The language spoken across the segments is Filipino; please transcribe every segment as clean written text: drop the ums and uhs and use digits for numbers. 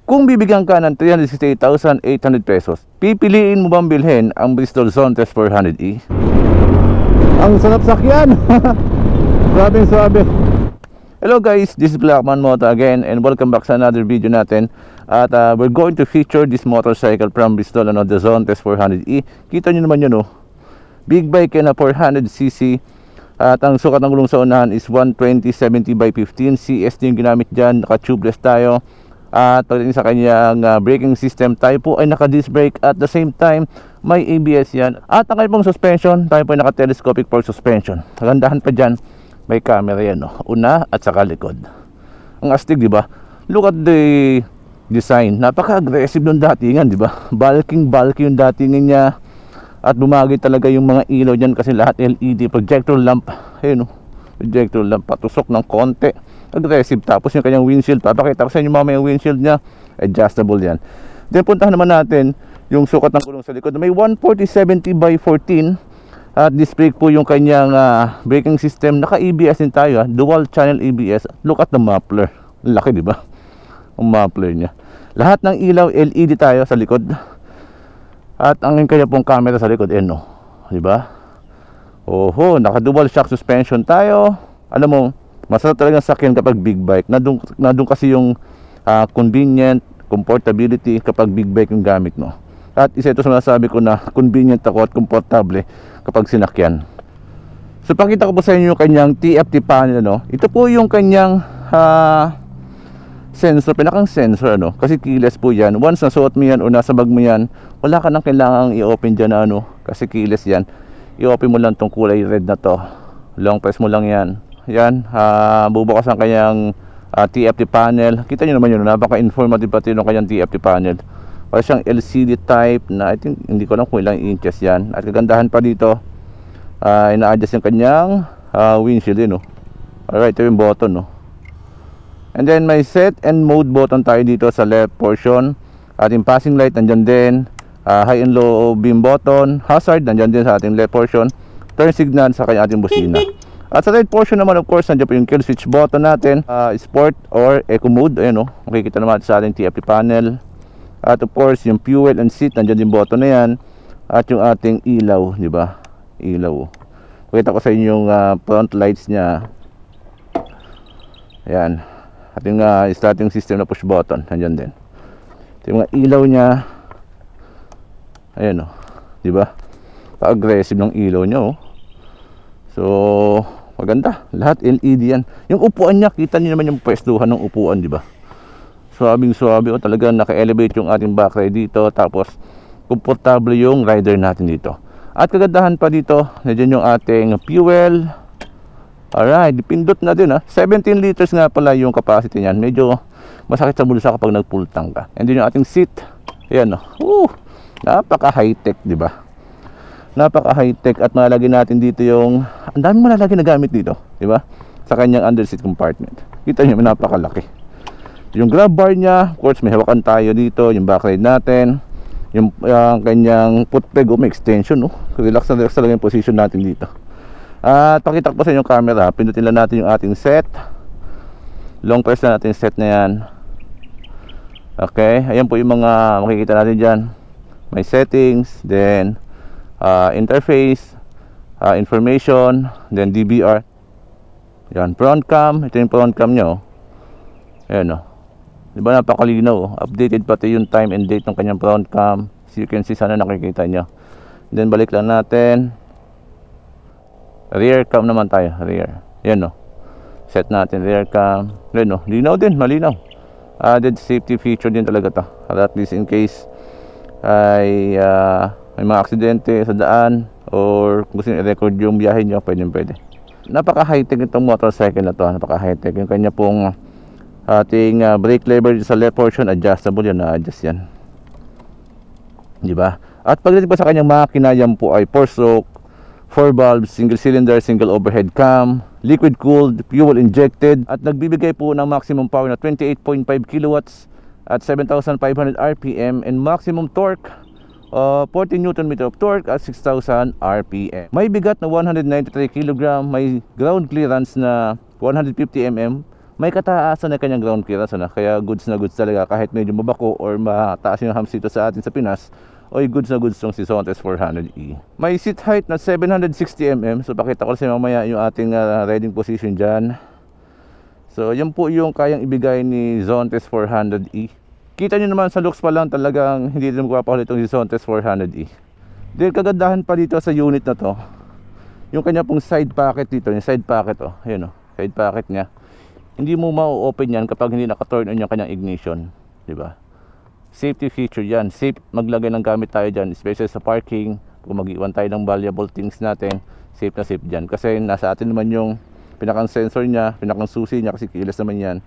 Kung bibigyan ka ng 368,800 pesos, pipiliin mo bang bilhin ang Bristol Zontes 400E? Ang sarap sakyan! Grabe sabi. Hello guys, this is Blackman Moto again and welcome back sa another video natin. At we're going to feature this motorcycle from Bristol, the Zontes 400E. Kita nyo naman yun, oh. Big bike yan na 400cc. At ang sukat ng gulong sa unahan is 120/70/15. CS yung ginamit dyan, naka-tubeless tayo. At pagdating sa kanyang braking system, tayo po ay naka-disc brake. At the same time, may ABS yan. At ang kanyang suspension, tayo po ay naka-telescopic fork suspension. Kagandahan pa dyan, may camera yan, no? Una at saka likod. Ang astig, di ba? Look at the design. Napaka-aggressive nung datingan, di ba? Bulky yung datingan niya. At bumagay talaga yung mga ilaw dyan kasi lahat LED, projector lamp. Ayun, no? Projector lamp, patusok ng konti. Aggressive. Tapos yung kanyang windshield, papakita ko sa inyo mamaya yung windshield nya, adjustable yan. Then puntahan naman natin yung sukat ng gulong sa likod. May 140/70/14 at disc brake po yung kanyang braking system. Naka ABS din tayo, dual channel ABS. Look at the muffler, laki, di ba? Ang muffler nya. Lahat ng ilaw LED tayo sa likod. At ang kanya pong camera sa likod, no, di ba? Oho, naka dual shock suspension tayo. Alam mo, masarap talagang sakyan kapag big bike. Nandun kasi yung convenient, comfortability kapag big bike yung gamit mo. At isa ito sa masasabi ko na convenient ako at komportable kapag sinakyan. So pakita ko po sa inyo yung kanyang TFT panel, no? Ito po yung kanyang sensor, pinakang sensor, ano? Kasi keyless po yan. Once nasuot mo yan o nasa bag mo yan, wala ka nang kailangang i-open dyan, ano? Kasi keyless yan. I-open mo lang tong kulay red na to. Long press mo lang yan. Yan, bubukas ang kanyang TFT panel. Kita nyo naman yun, napaka-informative pati yung kanyang TFT panel. Para siyang LCD type na I think, hindi ko alam kung ilang inches yan. At kagandahan pa dito, ina-adjust yung kanyang windshield yun, no? Alright, ito yung button, no? And then may set and mode button tayo dito sa left portion. At yung passing light nandyan din. High and low beam button. Hazard nandyan din sa ating left portion. Turn signal sa kanyang ating busina. At sa right portion naman, of course, nandiyan po yung kill switch button natin, sport or eco mode. Ayan, o, makikita naman sa ating TFT panel. At of course yung fuel and seat, nandiyan yung button na yan. At yung ating ilaw, di ba? Ilaw. Pakita ko sa inyo yung front lights nya. Ayan. At yung starting system na push button, nandiyan din. Ito yung mga ilaw nya. Ayan, o, di ba? Pa-aggressive ng ilaw nya, o. So maganda, lahat LED yan. Yung upuan niya, kita niyo naman yung pwestuhan ng upuan, di ba? Swabing swabe, o, talaga naka-elevate yung ating backride dito. Tapos komportable yung rider natin dito. At kagandahan pa dito, nandiyan yung ating fuel. Alright, dipindot na din, 17 liters nga pala yung capacity niyan. Medyo masakit sa bulsa kapag nag-full tank ka. And then yung ating seat, ayan, napaka high-tech, di ba? Napaka high-tech. At malalagay natin dito yung, ang dami malalagay na gamit dito, di ba? Sa kanyang underseat compartment. Kita niyo, napakalaki. Yung grab bar niya, of course may hawakan tayo dito. Yung backride natin, yung kanyang foot peg, may extension, relax na relax talaga yung position natin dito. At pakita ko po sa inyo yung camera. Pindutin lang natin yung ating set. Long press na natin yung set na yan. Okay, ayan po yung mga makikita natin dyan. May settings, then interface, information, then DVR. Yan, front cam. Ito yung front cam nyo. Ayan, diba napakalinaw, updated pati yung time and date ng kanyang front cam. So you can see, sana nakikita nyo. Then balik lang natin. Rear cam naman tayo, rear. Yan, set natin rear cam. Yan, linaw din, malinaw. Added safety feature din talaga to. At least in case ay may mga aksidente sa daan or gusto nyo i-record yung biyahe nyo, pwede. Napaka high-tech itong motorcycle na to. Napaka high-tech. Yung kanya pong ating brake lever sa left portion, adjustable yan, na-adjust yan, diba? At pagdating pa sa kanyang makina, yan po ay 4-stroke, 4 valves, single cylinder, single overhead cam, liquid cooled, fuel injected. At nagbibigay po ng maximum power na 28.5 kilowatts at 7,500 RPM and maximum torque 40 Nm of torque at 6,000 RPM. May bigat na 193 kg, may ground clearance na 150 mm, may kataasan na kanyang ground clearance, ano? Kaya goods na goods talaga kahit medyo mabako or mataas yung hams dito sa atin sa Pinas. Oy, goods na goods tong si Zontes 400E. May seat height na 760mm. So pakita ko sa mamaya yung ating riding position dyan. So yun po yung kayang ibigay ni Zontes 400E. Kita nyo naman sa looks pa lang talagang hindi din magpapakulit itong si Zontes 400E. Then kagandahan pa dito sa unit na to, yung kanya pong side pocket dito, yung side pocket, oh, ayun, oh, side pocket niya. Hindi mo ma-open yan kapag hindi naka-turn on yung kanyang ignition, di ba? Safety feature yan. Safe maglagay ng gamit tayo dyan, especially sa parking. Kung mag-iwan tayo ng valuable things natin, safe na safe dyan. Kasi nasa atin naman yung pinakang sensor niya, pinakang susi niya, kasi kilos naman yan.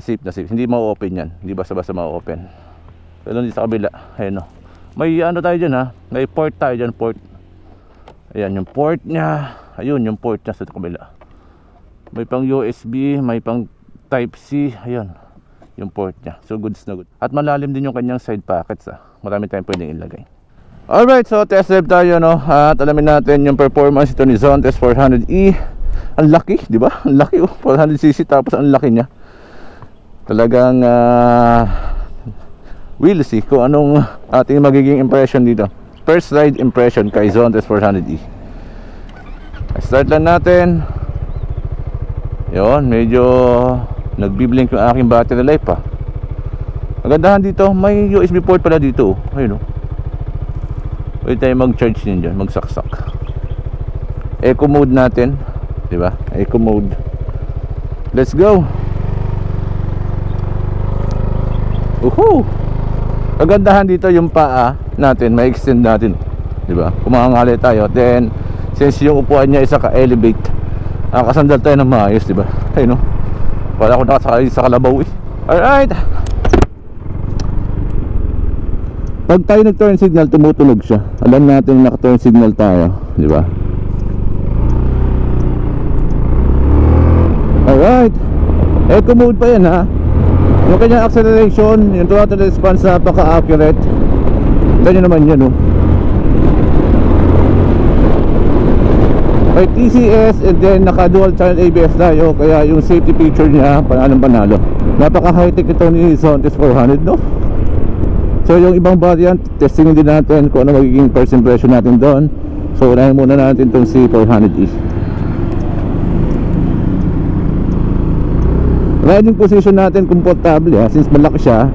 Safe na safe, hindi ma-open yan, hindi basta-basta ma-open. Pero dito sa kabila, ayun, oh. May ano tayo dyan, ha, may port tayo dyan, port. Ayan yung port niya. Ayun yung port niya sa kabila. May pang USB, may pang type C. Ayun yung port niya. So goods na good. At malalim din yung kanyang side pockets, ha. Marami tayong pwedeng ilagay. Alright, so test drive tayo, no. At alamin natin yung performance ito ni Zontes 400E. Ang laki, di ba? Ang laki, oh. 400cc tapos ang laki niya. Talagang we'll see kung anong ating magiging impression dito. First ride impression kay Zontes 400E. Start lang natin. Yun, medyo nagbiblink yung aking battery life, pa. Magandahan dito, may USB port pala dito, oh. Ayun, oh. Pwede tayo mag-charge din dyan, magsaksak. Eco mode natin, diba? Eco mode. Let's go. Uhu! Kagandahan dito yung paa natin, may extend natin, diba? Kung makangali tayo, then since yung upuan niya isa ka-elevate, nakasandal tayo ng maayos, diba? Ayun, no? Wala ko nakasakali sa kalabaw, eh. Alright! Pag tayo nag-turn signal, tumutunog siya. Alam natin naka-turn signal tayo, diba? Alright! Eco mode pa yan, ha? Yung kanyang acceleration, yung throttle response, napaka-accurate. Ganyan naman yan, oh. May TCS and then naka dual channel ABS tayo, kaya yung safety feature niya panalo. Napaka-high-tech ito ni Zontes 400, no? So yung ibang variant, testing din natin kung ano magiging first impression natin doon. So unahin muna natin itong si 400E. Riding position natin komportable, since malaki siya.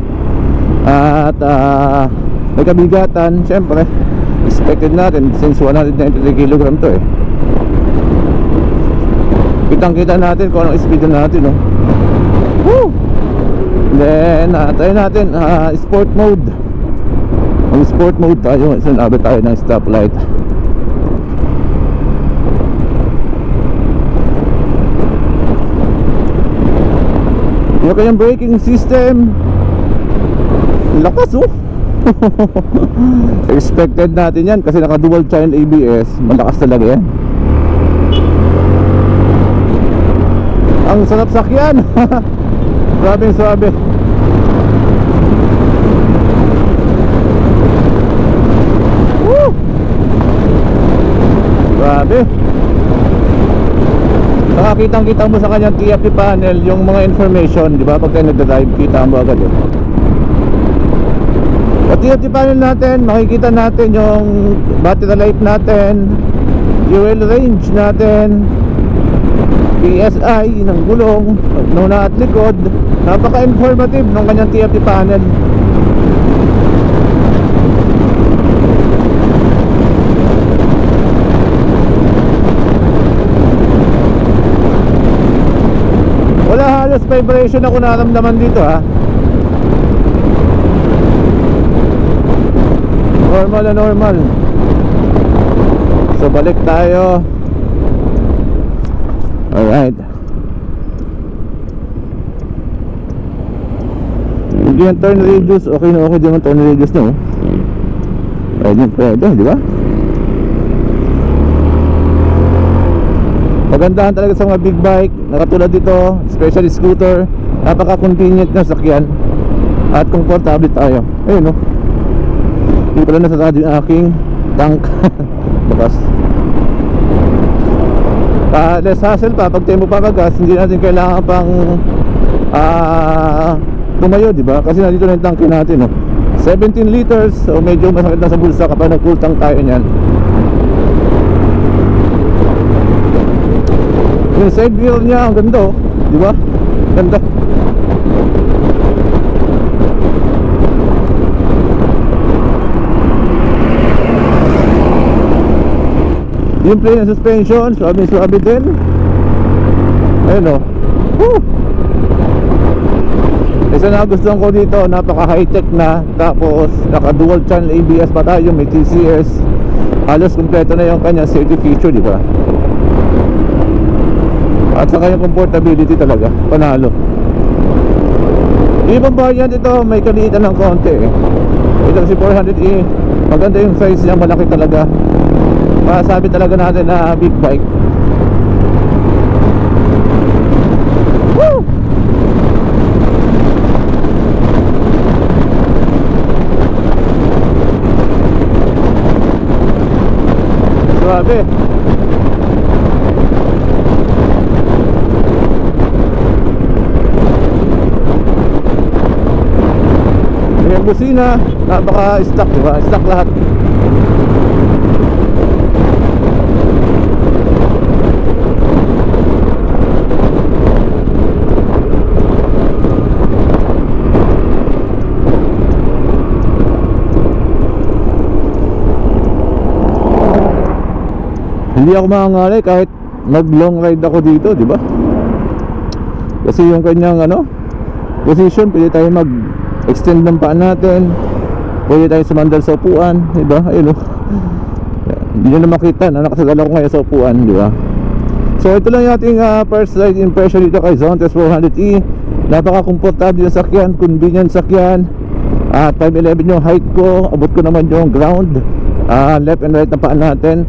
At may kabigatan, syempre expected natin since 193 kg to, eh. Kitang kita natin kung anong speed natin, no? Woo! Then tayo natin sport mode. Ang sport mode tayo, sinabi tayo ng stoplight. Yung kanyang braking system, lakas, oh. Expected natin yan kasi naka dual channel ABS, malakas talaga yan. Ang sarap sakyan. Grabing sabi. Woo! Grabe. Nakakitang-kita mo sa kanyang TFT panel yung mga information, di ba? Pag tayo nagdadrive, kita mo agad, eh. Sa TFT panel natin, makikita natin yung battery life natin, fuel range natin, PSI ng gulong, nuna at likod. Napaka-informative ng kanyang TFT panel. Wala halos vibration ako naramdaman dito, ha. Normal na normal. So balik tayo. Alright. Yung turn radius, okay na okay din ang turn radius, no? Pwede, di ba? Magandahan talaga sa mga big bike na katulad dito, especially scooter. Napaka-convenient na sakyan at komportable tayo. Ayun, no? Hindi pala nasasado yung aking tank. Bakas. less hassle pa pag tayo mo papagas, hindi natin kailangan pang tumayo, di ba? Kasi nandito na yung tanke natin, no? 17 liters, so medyo masakit na sa bulsa kapag nag-full tank tayo niyan. Yung side wheel niya, ang ganda, oh. Di ba? Ganda. Yung plane ng suspension, suabe din. Ayun, oh. Woo! Isa na gustuhan ko dito, napaka high tech na. Tapos naka dual channel ABS pa tayo, may TCS. Halos kompleto na yung kanya safety feature, di ba? At saka yung comfortability talaga, panalo. Ibang variant ito, may kaliitan ng konti, eh. Ito si 400e, maganda yung size niya, malaki talaga. Masasabi talaga natin na big bike. Woo! Grabe. Yung busina, napaka-stock, diba? Stock lahat. Hindi ako makangalay kahit mag long ride ako dito, di ba? Kasi yung kanyang position, pwede tayo mag extend ng paa natin, pwede tayo sumandal sa upuan, di ba? Ayun, oh. Hindi nyo na makita na nakasagala ko ngayon sa upuan, di ba? So ito lang yung ating first ride impression dito kay Zontes 400e. Napaka-komportable yung sakyan, convenient sakyan. 5'11 yung height ko, abot ko naman yung ground, left and right na paa natin.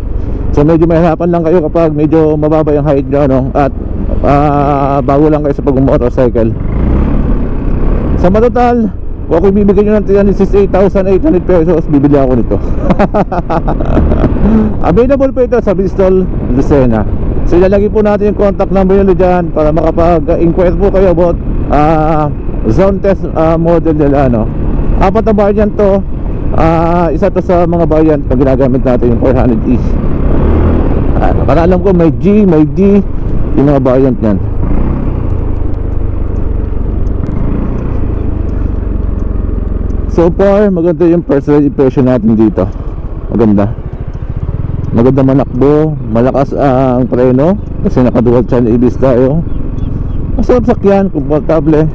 So medyo mahirapan lang kayo kapag medyo mababa yung height nyo, no? At bago lang kayo sa pag-motorcycle. Sa matotal, kung ako bibigyan nyo ng 368,800 pesos, bibili ako nito. Available po ito sa Bristol, Lucena. So ilalagay po natin yung contact number nyo dyan para makapag-inquire po kayo about Zontes model nila, no? 4 na variant to. Isa to sa mga variant na ginagamit natin yung 400e. Para alam ko may G, may D, yung mga variant nyan. So far, maganda yung first ride impression natin dito. Maganda. Maganda manakbo, malakas ang preno kasi naka dual channel ABS tayo. Masarap sakyan, komportable.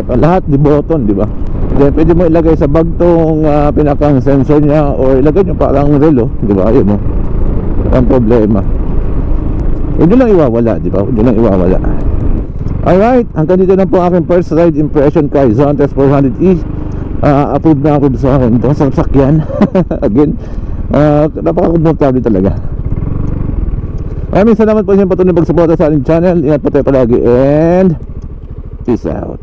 Lahat di button, di ba? Then pwede mo ilagay sa bag tong pinakang sensor niya or ilagay nyo parang relo, di ba? Ayun mo. Ang problema. Huwag nyo lang iwawala, di ba? Huwag nyo lang iwawala. Alright, hanggang dito na po aking first ride impression kay Zontes 400e. Approve na approve sa akin ito sa sakyan. Again, napaka-komportable talaga. Maraming salamat po sa patuloy pagsuporta sa ating channel. Ingat po tayo palagi and peace out.